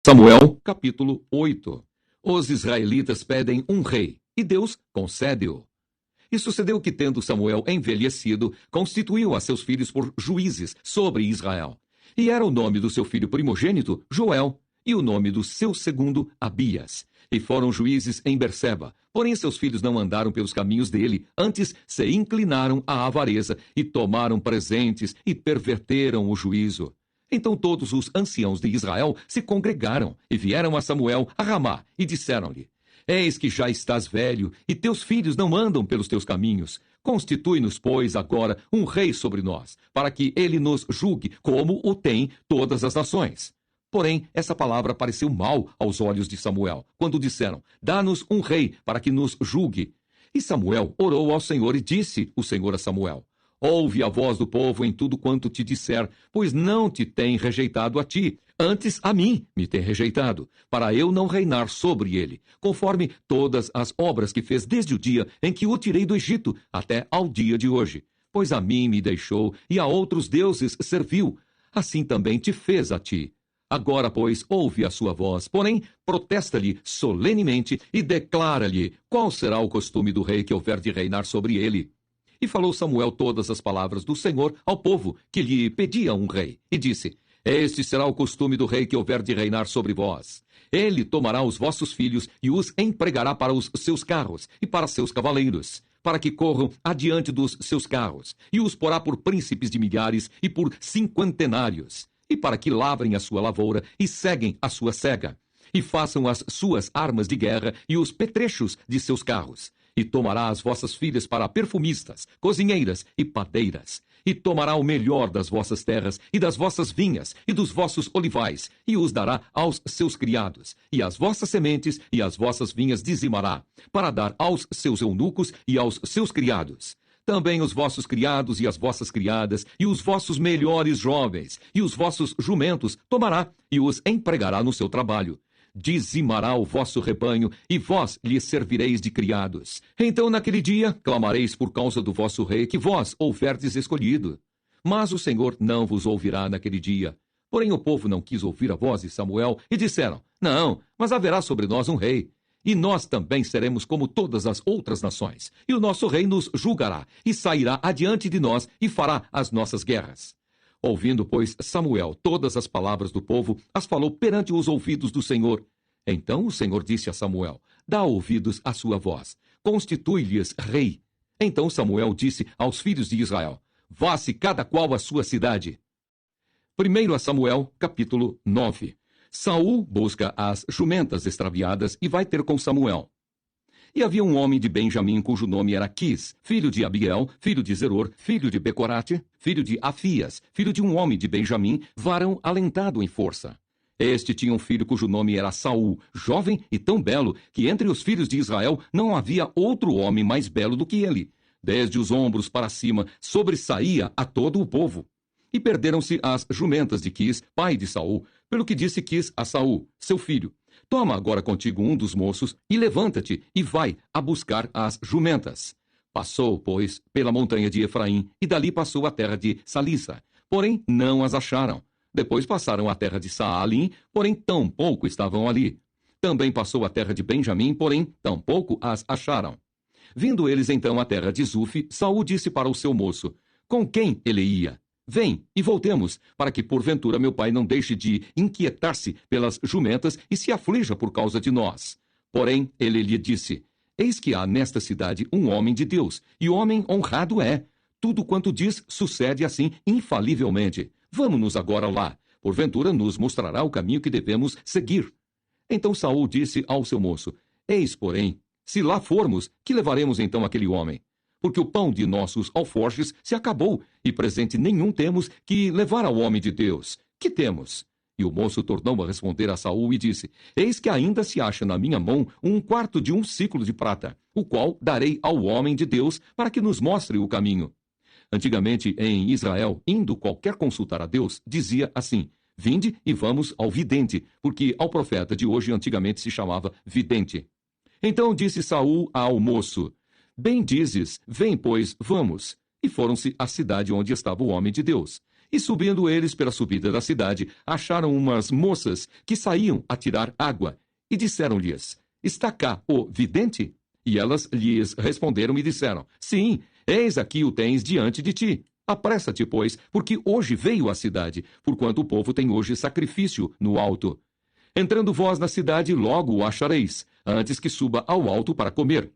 Samuel, capítulo 8. Os israelitas pedem um rei, e Deus concede-o. E sucedeu que, tendo Samuel envelhecido, constituiu a seus filhos por juízes sobre Israel. E era o nome do seu filho primogênito, Joel, e o nome do seu segundo, Abias. E foram juízes em Berseba. Porém seus filhos não andaram pelos caminhos dele, antes se inclinaram à avareza, e tomaram presentes, e perverteram o juízo. Então todos os anciãos de Israel se congregaram, e vieram a Samuel a Ramá, e disseram-lhe: Eis que já estás velho, e teus filhos não andam pelos teus caminhos. Constitui-nos, pois, agora um rei sobre nós, para que ele nos julgue, como o tem todas as nações. Porém, essa palavra pareceu mal aos olhos de Samuel, quando disseram: Dá-nos um rei, para que nos julgue. E Samuel orou ao Senhor, e disse o Senhor a Samuel: Ouve a voz do povo em tudo quanto te disser, pois não te tem rejeitado a ti, antes a mim me tem rejeitado, para eu não reinar sobre ele, conforme todas as obras que fez desde o dia em que o tirei do Egito até ao dia de hoje. Pois a mim me deixou e a outros deuses serviu, assim também te fez a ti. Agora, pois, ouve a sua voz, porém, protesta-lhe solenemente e declara-lhe qual será o costume do rei que houver de reinar sobre ele. E falou Samuel todas as palavras do Senhor ao povo, que lhe pedia um rei, e disse: Este será o costume do rei que houver de reinar sobre vós. Ele tomará os vossos filhos e os empregará para os seus carros e para seus cavaleiros, para que corram adiante dos seus carros, e os porá por príncipes de milhares e por cinquentenários, e para que lavrem a sua lavoura e seguem a sua cega, e façam as suas armas de guerra e os petrechos de seus carros. E tomará as vossas filhas para perfumistas, cozinheiras e padeiras. E tomará o melhor das vossas terras e das vossas vinhas e dos vossos olivais, e os dará aos seus criados. E as vossas sementes e as vossas vinhas dizimará, para dar aos seus eunucos e aos seus criados. Também os vossos criados e as vossas criadas, e os vossos melhores jovens, e os vossos jumentos tomará, e os empregará no seu trabalho. Dizimará o vosso rebanho, e vós lhe servireis de criados. Então naquele dia clamareis por causa do vosso rei, que vós houverdes escolhido. Mas o Senhor não vos ouvirá naquele dia. Porém o povo não quis ouvir a voz de Samuel, e disseram: Não, mas haverá sobre nós um rei. E nós também seremos como todas as outras nações. E o nosso rei nos julgará, e sairá adiante de nós, e fará as nossas guerras. Ouvindo, pois, Samuel todas as palavras do povo, as falou perante os ouvidos do Senhor. Então o Senhor disse a Samuel: Dá ouvidos à sua voz, constitui-lhes rei. Então Samuel disse aos filhos de Israel: Vá-se cada qual à sua cidade. 1 Samuel, capítulo 9. Saul busca as jumentas extraviadas e vai ter com Samuel. E havia um homem de Benjamim, cujo nome era Quis, filho de Abiel, filho de Zeror, filho de Becorate, filho de Afias, filho de um homem de Benjamim, varão alentado em força. Este tinha um filho cujo nome era Saul, jovem e tão belo, que entre os filhos de Israel não havia outro homem mais belo do que ele. Desde os ombros para cima, sobressaía a todo o povo. E perderam-se as jumentas de Quis, pai de Saul, pelo que disse Quis a Saul, seu filho: Toma agora contigo um dos moços, e levanta-te, e vai a buscar as jumentas. Passou, pois, pela montanha de Efraim, e dali passou à terra de Salissa. Porém, não as acharam. Depois passaram à terra de Saalim, porém tampouco estavam ali. Também passou à terra de Benjamim, porém tampouco as acharam. Vindo eles então à terra de Zuf, Saul disse para o seu moço: Com quem ele ia? Vem e voltemos, para que porventura meu pai não deixe de inquietar-se pelas jumentas e se aflija por causa de nós. Porém, ele lhe disse: Eis que há nesta cidade um homem de Deus, e homem honrado é. Tudo quanto diz sucede assim infalivelmente. Vamos-nos agora lá. Porventura nos mostrará o caminho que devemos seguir. Então Saul disse ao seu moço: Eis, porém, se lá formos, que levaremos então aquele homem? Porque o pão de nossos alforjes se acabou, e presente nenhum temos que levar ao homem de Deus. Que temos? E o moço tornou a responder a Saul e disse: Eis que ainda se acha na minha mão um quarto de um siclo de prata, o qual darei ao homem de Deus para que nos mostre o caminho. Antigamente, em Israel, indo qualquer consultar a Deus, dizia assim: Vinde e vamos ao vidente, porque ao profeta de hoje antigamente se chamava vidente. Então disse Saul ao moço: Bem dizes, vem, pois, vamos. E foram-se à cidade onde estava o homem de Deus. E subindo eles pela subida da cidade, acharam umas moças que saíam a tirar água. E disseram-lhes: Está cá o vidente? E elas lhes responderam e disseram: Sim, eis aqui o tens diante de ti. Apressa-te, pois, porque hoje veio à cidade, porquanto o povo tem hoje sacrifício no alto. Entrando vós na cidade, logo o achareis, antes que suba ao alto para comer.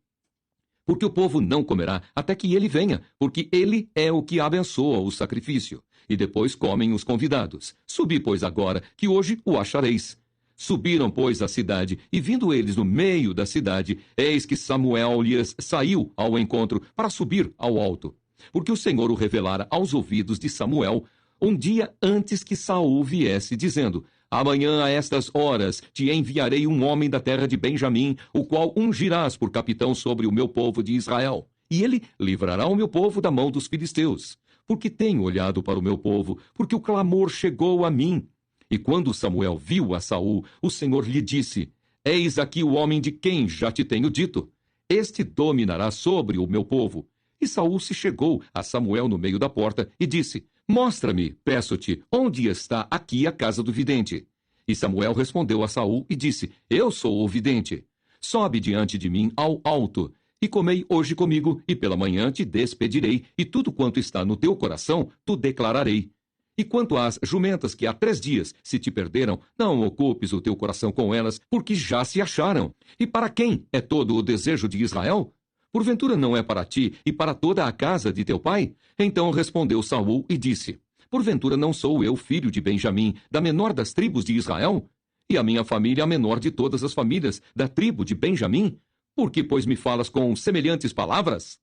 Porque o povo não comerá até que ele venha, porque ele é o que abençoa o sacrifício. E depois comem os convidados. Subi, pois, agora, que hoje o achareis. Subiram, pois, à cidade, e vindo eles no meio da cidade, eis que Samuel lhes saiu ao encontro para subir ao alto. Porque o Senhor o revelara aos ouvidos de Samuel um dia antes que Saul viesse, dizendo: Amanhã a estas horas te enviarei um homem da terra de Benjamim, o qual ungirás por capitão sobre o meu povo de Israel. E ele livrará o meu povo da mão dos filisteus. Porque tenho olhado para o meu povo, porque o clamor chegou a mim. E quando Samuel viu a Saul, o Senhor lhe disse: Eis aqui o homem de quem já te tenho dito. Este dominará sobre o meu povo. E Saul se chegou a Samuel no meio da porta e disse: Mostra-me, peço-te, onde está aqui a casa do vidente. E Samuel respondeu a Saul e disse: Eu sou o vidente. Sobe diante de mim ao alto, e comei hoje comigo, e pela manhã te despedirei, e tudo quanto está no teu coração tu declararei. E quanto às jumentas que há 3 dias se te perderam, não ocupes o teu coração com elas, porque já se acharam. E para quem é todo o desejo de Israel? Porventura não é para ti e para toda a casa de teu pai? Então respondeu Saul e disse: Porventura não sou eu filho de Benjamim, da menor das tribos de Israel? E a minha família a menor de todas as famílias da tribo de Benjamim? Por que, pois, me falas com semelhantes palavras?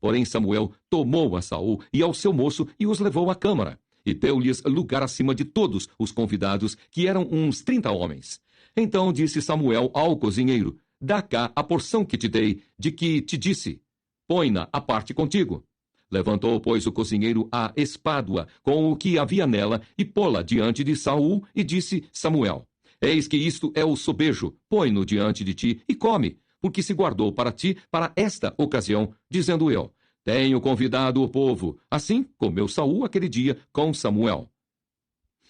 Porém Samuel tomou a Saul e ao seu moço e os levou à câmara, e deu-lhes lugar acima de todos os convidados, que eram uns 30 homens. Então disse Samuel ao cozinheiro: Dá cá a porção que te dei, de que te disse: Põe-na à parte contigo. Levantou, pois, o cozinheiro a espádua com o que havia nela, e pô-la diante de Saul, e disse Samuel: Eis que isto é o sobejo, põe-no diante de ti e come, porque se guardou para ti para esta ocasião, dizendo eu: Tenho convidado o povo. Assim comeu Saul aquele dia com Samuel.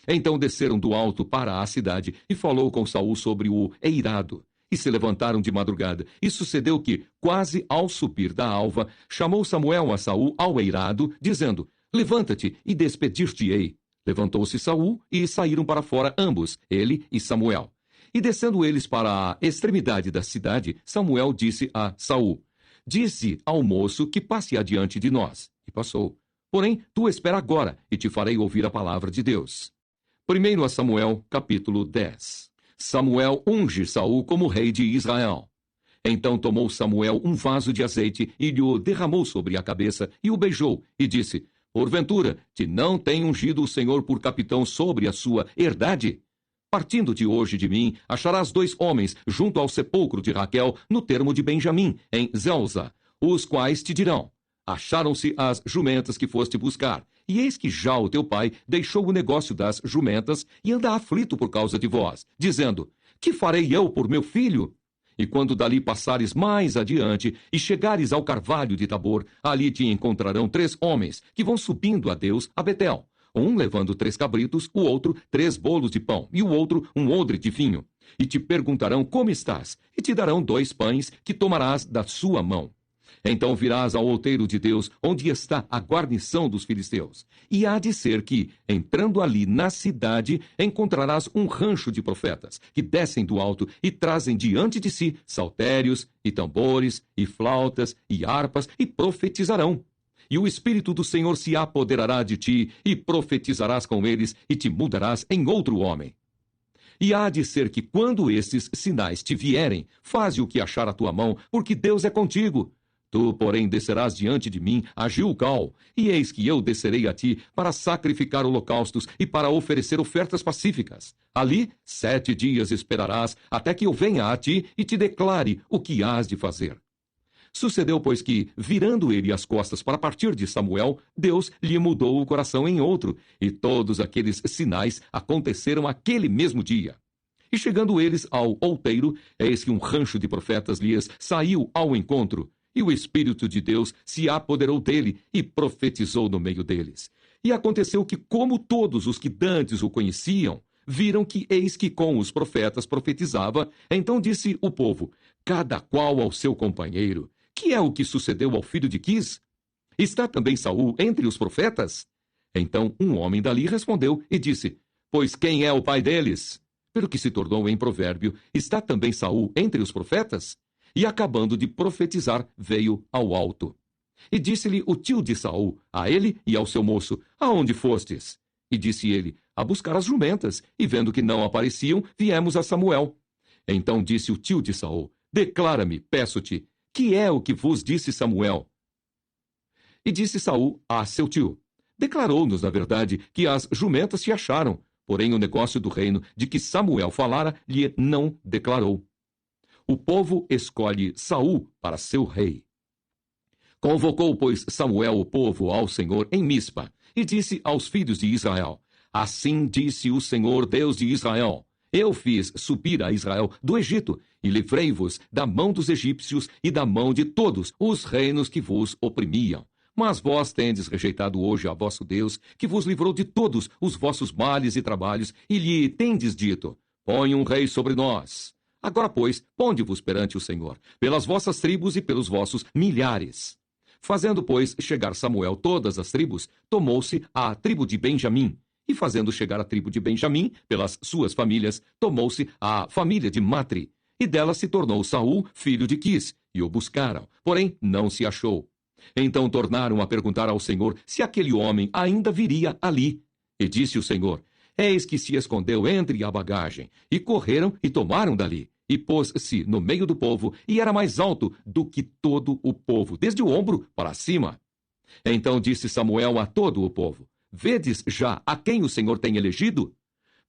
Então desceram do alto para a cidade, e falou com Saul sobre o eirado. E se levantaram de madrugada. E sucedeu que, quase ao subir da alva, chamou Samuel a Saul ao eirado, dizendo: Levanta-te e despedir-te-ei. Levantou-se Saul e saíram para fora ambos, ele e Samuel. E descendo eles para a extremidade da cidade, Samuel disse a Saul: Dize ao moço que passe adiante de nós. E passou. Porém, tu espera agora, e te farei ouvir a palavra de Deus. 1 Samuel, capítulo 10. Samuel unge Saul como rei de Israel. Então tomou Samuel um vaso de azeite e lhe derramou sobre a cabeça e o beijou, e disse: Porventura, te não tem ungido o Senhor por capitão sobre a sua herdade? Partindo-te hoje de mim, acharás 2 homens junto ao sepulcro de Raquel, no termo de Benjamim, em Zelza, os quais te dirão: Acharam-se as jumentas que foste buscar, e eis que já o teu pai deixou o negócio das jumentas e anda aflito por causa de vós, dizendo: Que farei eu por meu filho? E quando dali passares mais adiante e chegares ao carvalho de Tabor, ali te encontrarão 3 homens que vão subindo a Deus a Betel. Um levando 3 cabritos, o outro 3 bolos de pão, e o outro um odre de vinho. E te perguntarão como estás, e te darão 2 pães que tomarás da sua mão. Então virás ao outeiro de Deus, onde está a guarnição dos filisteus. E há de ser que, entrando ali na cidade, encontrarás um rancho de profetas, que descem do alto e trazem diante de si saltérios, e tambores, e flautas, e harpas, e profetizarão. E o Espírito do Senhor se apoderará de ti, e profetizarás com eles, e te mudarás em outro homem. E há de ser que, quando estes sinais te vierem, faze o que achar a tua mão, porque Deus é contigo. Tu, porém, descerás diante de mim a Gilgal, e eis que eu descerei a ti para sacrificar holocaustos e para oferecer ofertas pacíficas. Ali 7 dias esperarás, até que eu venha a ti e te declare o que hás de fazer. Sucedeu, pois, que, virando ele as costas para partir de Samuel, Deus lhe mudou o coração em outro, e todos aqueles sinais aconteceram aquele mesmo dia. E chegando eles ao outeiro, eis que um rancho de profetas lhes saiu ao encontro, e o Espírito de Deus se apoderou dele e profetizou no meio deles. E aconteceu que, como todos os que dantes o conheciam, viram que eis que com os profetas profetizava, então disse o povo, cada qual ao seu companheiro, que é o que sucedeu ao filho de Quis? Está também Saul entre os profetas? Então um homem dali respondeu e disse, pois quem é o pai deles? Pelo que se tornou em provérbio, está também Saul entre os profetas? E acabando de profetizar, veio ao alto. E disse-lhe o tio de Saul, a ele e ao seu moço, aonde fostes? E disse ele, a buscar as jumentas, e vendo que não apareciam, viemos a Samuel. Então disse o tio de Saul, declara-me, peço-te, que é o que vos disse Samuel? E disse Saul a seu tio, declarou-nos, na verdade, que as jumentas se acharam, porém o negócio do reino de que Samuel falara lhe não declarou. O povo escolhe Saul para seu rei. Convocou, pois, Samuel o povo ao Senhor em Mispa, e disse aos filhos de Israel, assim disse o Senhor Deus de Israel, eu fiz subir a Israel do Egito, e livrei-vos da mão dos egípcios e da mão de todos os reinos que vos oprimiam. Mas vós tendes rejeitado hoje a vosso Deus, que vos livrou de todos os vossos males e trabalhos, e lhe tendes dito, põe um rei sobre nós. Agora, pois, ponde-vos perante o Senhor, pelas vossas tribos e pelos vossos milhares. Fazendo, pois, chegar Samuel todas as tribos, tomou-se a tribo de Benjamim, e fazendo chegar a tribo de Benjamim, pelas suas famílias, tomou-se a família de Matri, e dela se tornou Saul, filho de Quis, e o buscaram, porém não se achou. Então tornaram a perguntar ao Senhor se aquele homem ainda viria ali. E disse o Senhor, eis que se escondeu entre a bagagem, e correram e tomaram dali. E pôs-se no meio do povo, e era mais alto do que todo o povo, desde o ombro para cima. Então disse Samuel a todo o povo, vedes já a quem o Senhor tem elegido?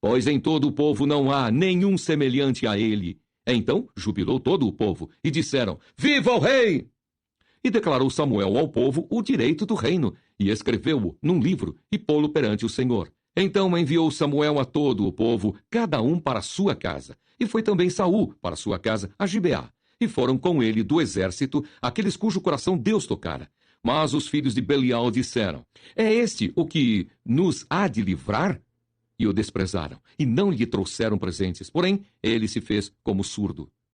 Pois em todo o povo não há nenhum semelhante a ele. Então jubilou todo o povo, e disseram, viva o rei! E declarou Samuel ao povo o direito do reino, e escreveu-o num livro, e pô-lo perante o Senhor. Então enviou Samuel a todo o povo, cada um para a sua casa. E foi também Saul para sua casa a Gibeá. E foram com ele do exército aqueles cujo coração Deus tocara. Mas os filhos de Belial disseram, é este o que nos há de livrar? E o desprezaram, e não lhe trouxeram presentes. Porém, ele se fez como surdo.